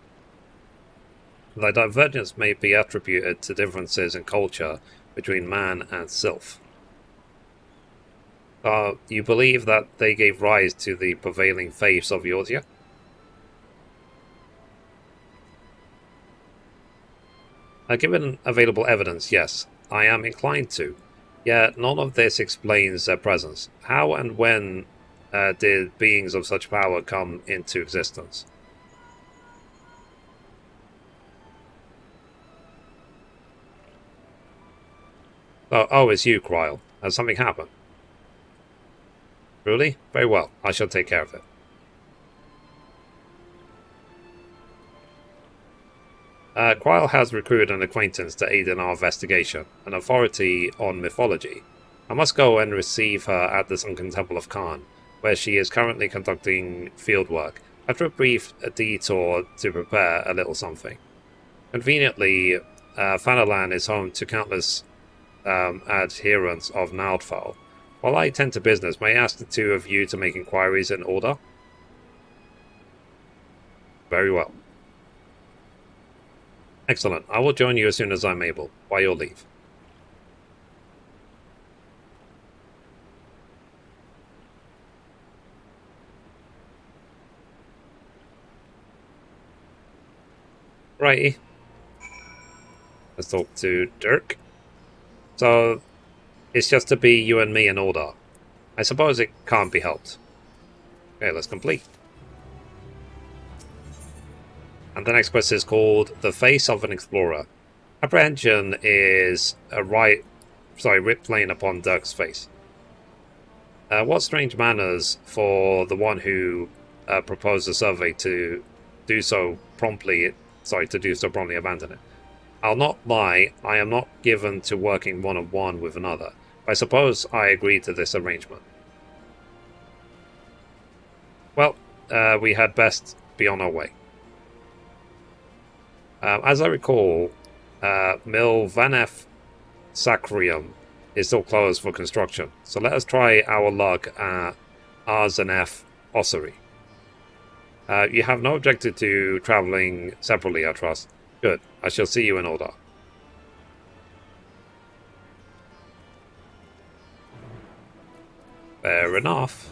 The divergence may be attributed to differences in culture between man and sylph. You believe that they gave rise to the prevailing faiths of Eorzea? Given available evidence, yes, I am inclined to. Yet none of this explains their presence. How and when did beings of such power come into existence? Oh, it's you, Kryl. Has something happened? Really? Very well. I shall take care of it. Kryl has recruited an acquaintance to aid in our investigation, an authority on mythology. I must go and receive her at the Sunken Temple of Khan, where she is currently conducting fieldwork, after a brief detour to prepare a little something. Conveniently, Fanalan is home to countless adherents of Naldfall. While I attend to business, may I ask the two of you to make inquiries in order? Very well. Excellent. I will join you as soon as I'm able, by your leave. Righty. Let's talk to Dirk. So, it's just to be you and me in order. I suppose it can't be helped. Okay, let's complete. And the next quest is called The Face of an Explorer. Apprehension is a ripped lane upon Dirk's face. What strange manners for the one who proposed the survey to do so promptly abandon it. I'll not lie, I am not given to working one-on-one with another. I suppose I agreed to this arrangement. Well, we had best be on our way. As I recall, Mil Vanef Sacrium is still closed for construction, so let us try our luck at Arzenef Ossuary. You have no objective to traveling separately, I trust. Good. I shall see you in order. Fair enough.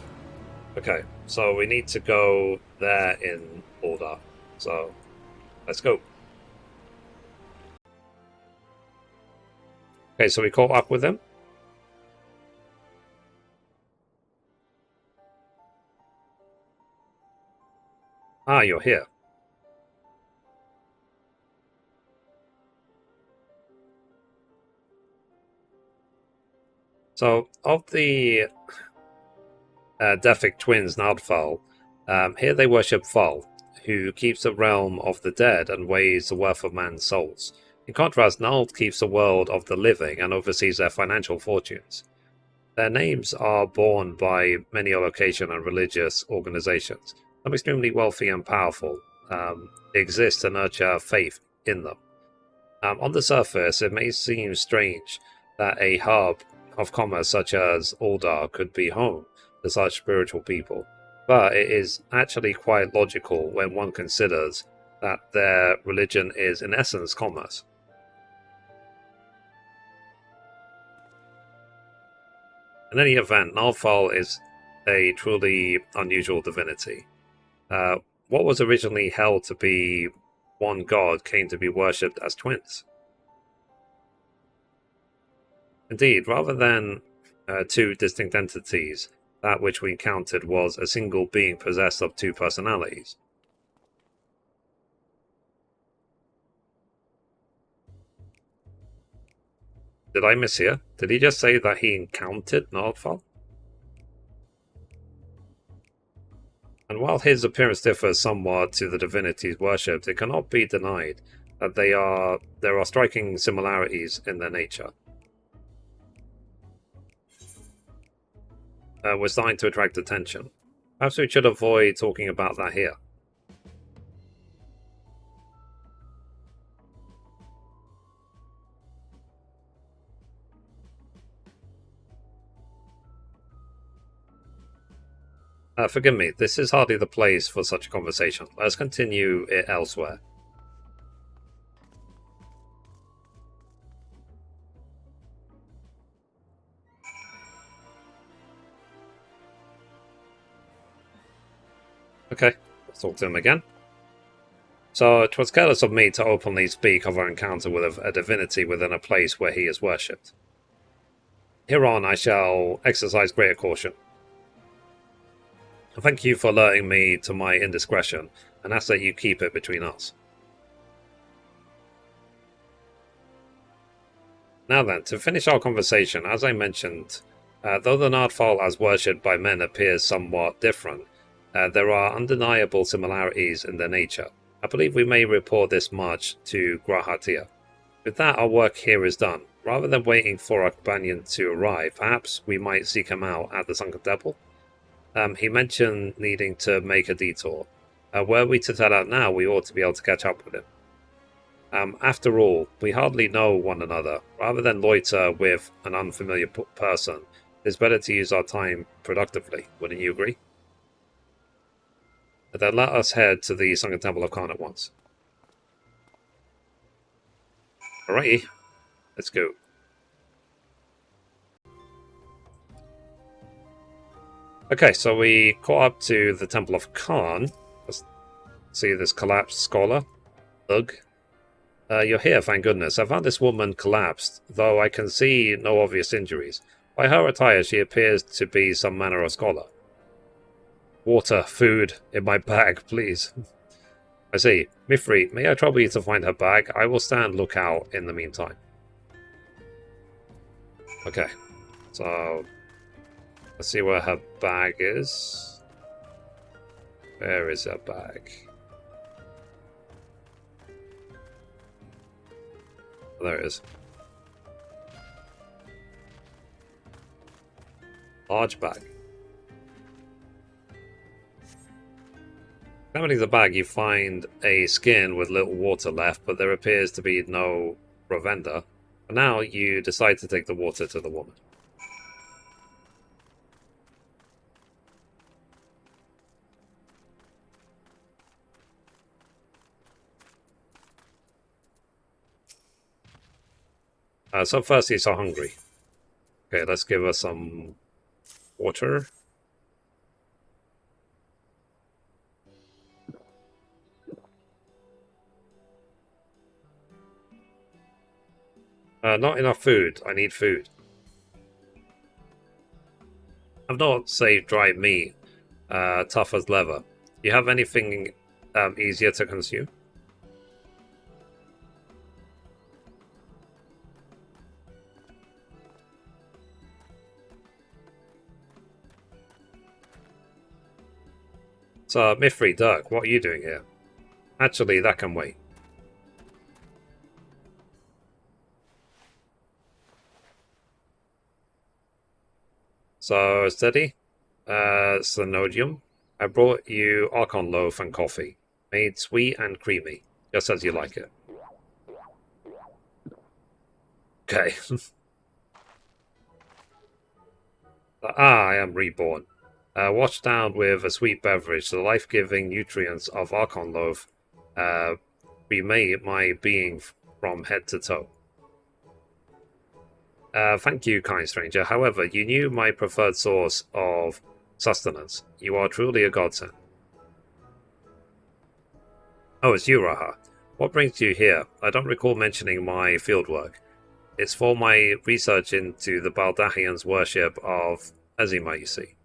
Okay, so we need to go there in order. So, let's go. Okay, so we caught up with him. Ah, you're here. So, of the Deathic twins, Nardfal, here they worship Thal, who keeps the realm of the dead and weighs the worth of man's souls. In contrast, Nald keeps the world of the living and oversees their financial fortunes. Their names are borne by many location and religious organizations. Some extremely wealthy and powerful exist to nurture faith in them. On the surface, it may seem strange that a hub of commerce such as Aldar could be home to such spiritual people, but it is actually quite logical when one considers that their religion is in essence commerce. In any event, Nalfal is a truly unusual divinity. What was originally held to be one god came to be worshipped as twins. Indeed, rather than two distinct entities, that which we encountered was a single being possessed of two personalities. Did I mishear? Did he just say that he encountered Nalfal? And while his appearance differs somewhat to the divinities worshipped, it cannot be denied that there are striking similarities in their nature. We're starting to attract attention. Perhaps we should avoid talking about that here. Forgive me, this is hardly the place for such a conversation. Let's continue it elsewhere. Okay, let's talk to him again. So, 'twas careless of me to openly speak of our encounter with a divinity within a place where he is worshipped. Hereon I shall exercise greater caution. Thank you for alerting me to my indiscretion, and ask that you keep it between us. Now then, to finish our conversation, as I mentioned, though the Nardfal as worshipped by men appears somewhat different, there are undeniable similarities in their nature. I believe we may report this much to Grahatia. With that, our work here is done. Rather than waiting for our companion to arrive, perhaps we might seek him out at the Sunken Temple? He mentioned needing to make a detour. Were we to set out now, we ought to be able to catch up with him. After all, we hardly know one another. Rather than loiter with an unfamiliar person, it's better to use our time productively. Wouldn't you agree? Then let us head to the Sunken Temple of Khan at once. Alrighty, let's go. Okay, so we caught up to the Temple of Khan. Let's see this collapsed scholar. Ugh. You're here, thank goodness. I found this woman collapsed, though I can see no obvious injuries. By her attire, she appears to be some manner of scholar. Water, food, in my bag, please. I see. Mithrie, may I trouble you to find her bag? I will stand lookout in the meantime. Okay, so let's see where her bag is. Where is her bag? Oh, there it is. Large bag. Examining the bag, you find a skin with little water left, but there appears to be no provender. For now, you decide to take the water to the woman. So thirsty, so hungry. Okay, let's give her some water. Not enough food. I need food. I've not saved dried meat. Tough as leather. You have anything easier to consume? So, Mithrie, Dirk, what are you doing here? Actually, that can wait. So, steady. Synodium. I brought you Archon loaf and coffee. Made sweet and creamy, just as you like it. Okay. I am reborn. Washed down with a sweet beverage, the life-giving nutrients of Archon loaf remade my being from head to toe. Thank you, kind stranger. However, you knew my preferred source of sustenance. You are truly a godsend. Oh, it's you, Raha. What brings you here? I don't recall mentioning my fieldwork. It's for my research into the Baldahians' worship of Azima, you see.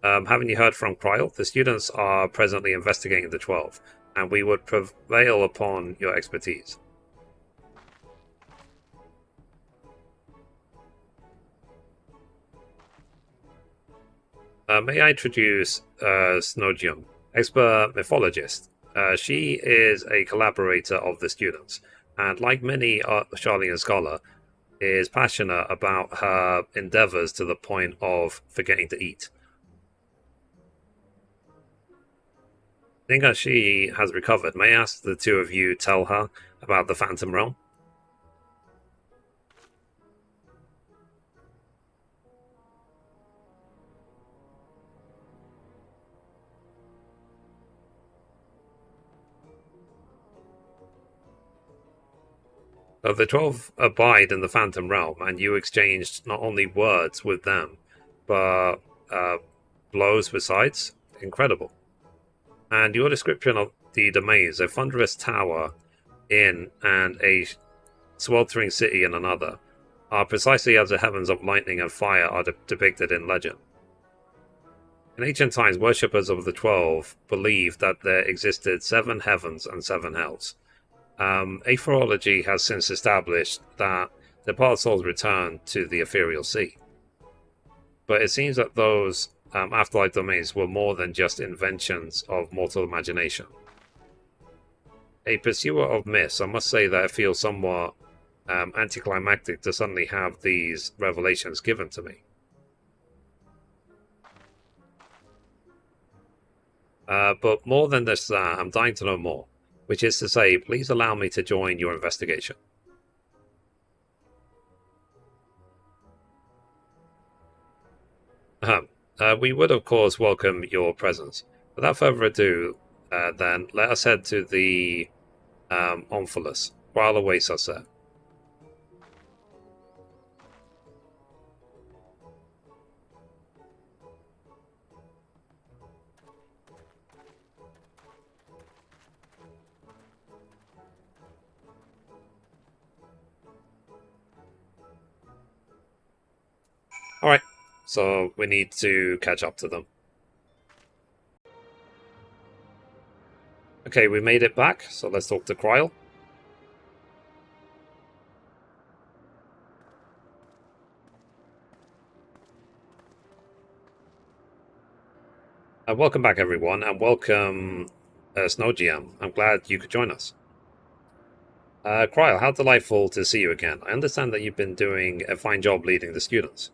Haven't you heard from Kryl? The students are presently investigating the 12, and we would prevail upon your expertise. May I introduce Snodium, expert mythologist. She is a collaborator of the students, and like many Charlian scholar, is passionate about her endeavors to the point of forgetting to eat. Seeing that she has recovered, may I ask the two of you tell her about the Phantom Realm? The 12 abide in the Phantom Realm, and you exchanged not only words with them, but blows besides. Incredible. And your description of the domains, a thunderous tower in and a sweltering city in another, are precisely as the heavens of lightning and fire are depicted in legend. In ancient times, worshippers of the 12 believed that there existed 7 heavens and 7 hells. Aetherology has since established that the part souls return to the ethereal sea. But it seems that those afterlife domains were more than just inventions of mortal imagination. A pursuer of myths, I must say that it feels somewhat anticlimactic to suddenly have these revelations given to me. But more than this, I'm dying to know more. Which is to say, please allow me to join your investigation. We would, of course, welcome your presence. Without further ado, then, let us head to the Omphalos. While awaits us there. Alright, so we need to catch up to them. Okay, we made it back, so let's talk to Kryl. Welcome back, everyone, and welcome, SnowGM. I'm glad you could join us. Kryl, how delightful to see you again. I understand that you've been doing a fine job leading the students.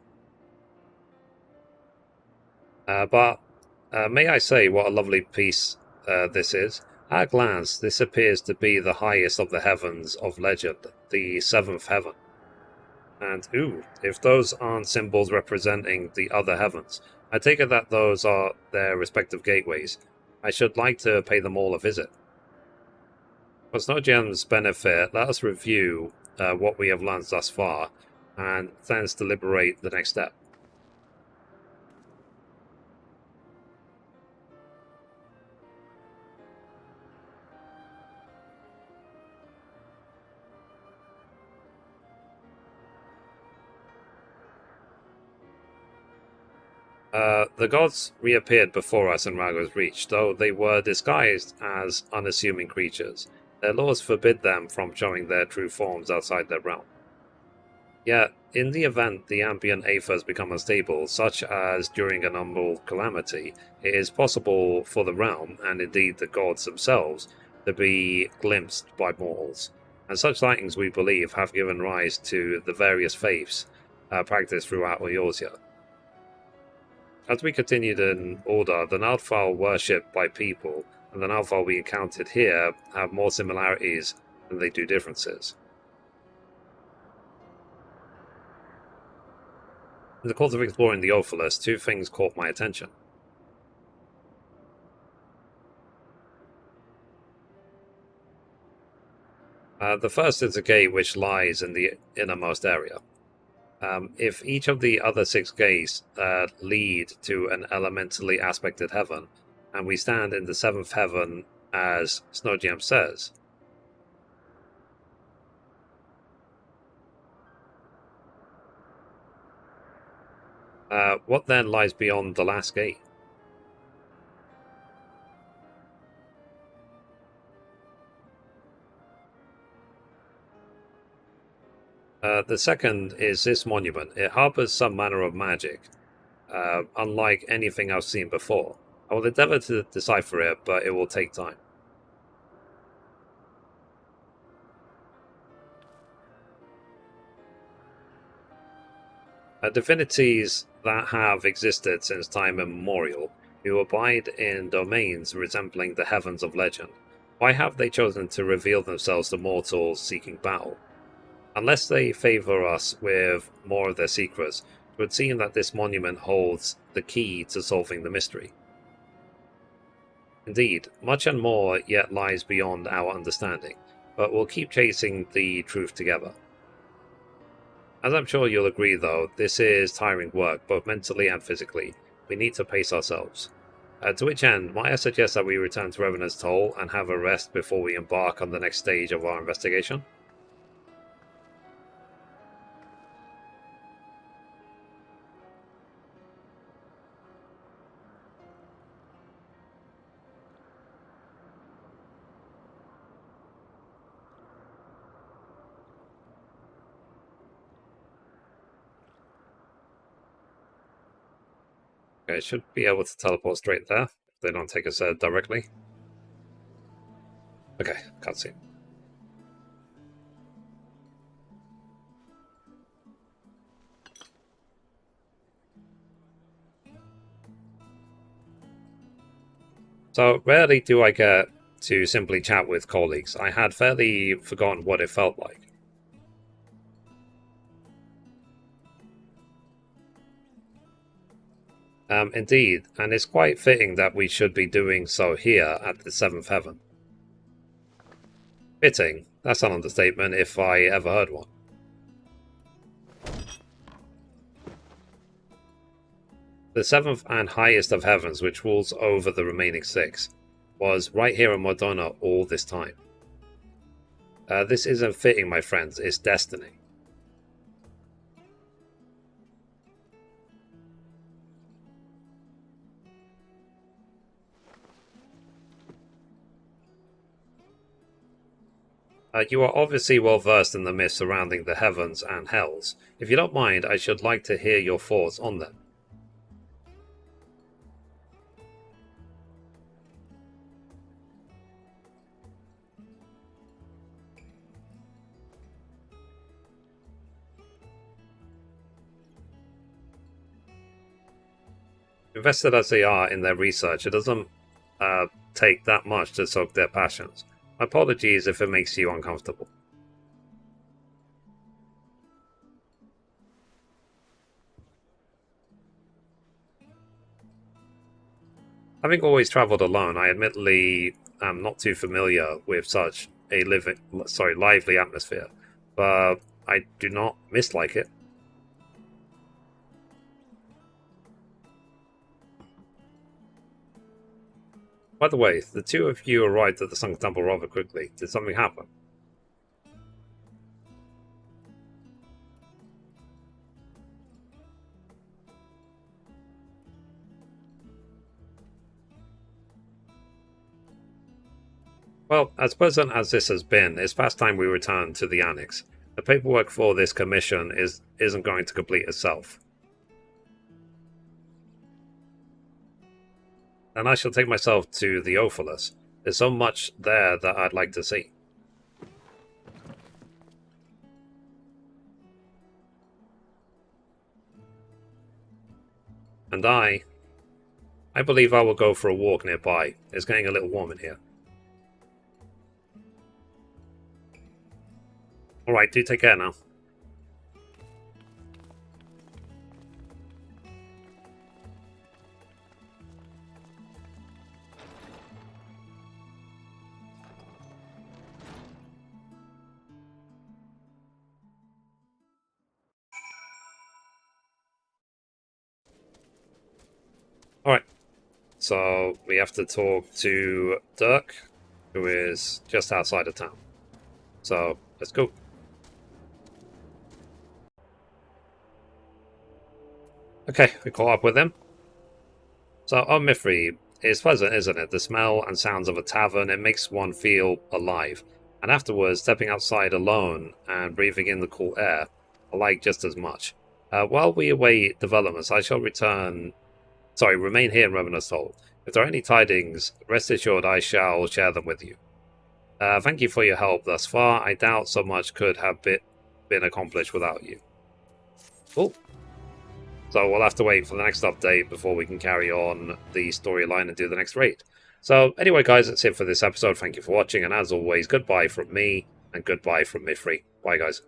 But may I say what a lovely piece this is? At a glance, this appears to be the highest of the heavens of legend, the 7th heaven. And ooh, if those aren't symbols representing the other heavens, I take it that those are their respective gateways. I should like to pay them all a visit. For SnowGem's benefit, let us review what we have learned thus far, and thence deliberate the next step. The gods reappeared before us in Rago's Reach, though they were disguised as unassuming creatures. Their laws forbid them from showing their true forms outside their realm. Yet, in the event the ambient aethers become unstable, such as during an umbral calamity, it is possible for the realm, and indeed the gods themselves, to be glimpsed by mortals. And such sightings, we believe, have given rise to the various faiths practiced throughout Eorzea. As we continued in order, the Nalthal worshipped by people and the Nalthal we encountered here have more similarities than they do differences. In the course of exploring the Ophilis, two things caught my attention. The first is a gate which lies in the innermost area. If each of the other 6 gates lead to an elementally aspected heaven, and we stand in the 7th heaven as Snowgem says, what then lies beyond the last gate? The second is this monument. It harbors some manner of magic, unlike anything I've seen before. I will endeavor to decipher it, but it will take time. Divinities that have existed since time immemorial, who abide in domains resembling the heavens of legend. Why have they chosen to reveal themselves to mortals seeking battle? Unless they favor us with more of their secrets, it would seem that this monument holds the key to solving the mystery. Indeed, much and more yet lies beyond our understanding, but we'll keep chasing the truth together. As I'm sure you'll agree though, this is tiring work, both mentally and physically. We need to pace ourselves. To which end, might I suggest that we return to Revenant's Toll and have a rest before we embark on the next stage of our investigation? Okay, should be able to teleport straight there, if they don't take us directly. Okay, cutscene. So, rarely do I get to simply chat with colleagues. I had fairly forgotten what it felt like. Indeed, and it's quite fitting that we should be doing so here at the 7th heaven. Fitting? That's an understatement if I ever heard one. The 7th and highest of heavens, which rules over the remaining 6, was right here in Modona all this time. This isn't fitting, my friends, it's destiny. You are obviously well versed in the myths surrounding the heavens and hells. If you don't mind, I should like to hear your thoughts on them. Invested as they are in their research, it doesn't take that much to soak their passions. My apologies if it makes you uncomfortable. Having always travelled alone, I admittedly am not too familiar with such a lively atmosphere, but I do not mislike it. By the way, the two of you arrived at the Sunk Temple rather quickly. Did something happen? Well, as pleasant as this has been, it's past time we return to the Annex. The paperwork for this commission isn't going to complete itself. And I shall take myself to the Ophalus. There's so much there that I'd like to see. And I believe I will go for a walk nearby. It's getting a little warm in here. Alright, do take care now. Alright, so we have to talk to Dirk, who is just outside of town. So, let's go. Okay, we caught up with him. So, on Mithrie, it's pleasant, isn't it? The smell and sounds of a tavern, it makes one feel alive. And afterwards, stepping outside alone and breathing in the cool air, I like just as much. While we await developments, I shall remain here in Revenant's Hold. If there are any tidings, rest assured I shall share them with you. Thank you for your help thus far. I doubt so much could have been accomplished without you. Cool. So we'll have to wait for the next update before we can carry on the storyline and do the next raid. So anyway, guys, that's it for this episode. Thank you for watching, and as always, goodbye from me, and goodbye from Mithrie. Bye, guys.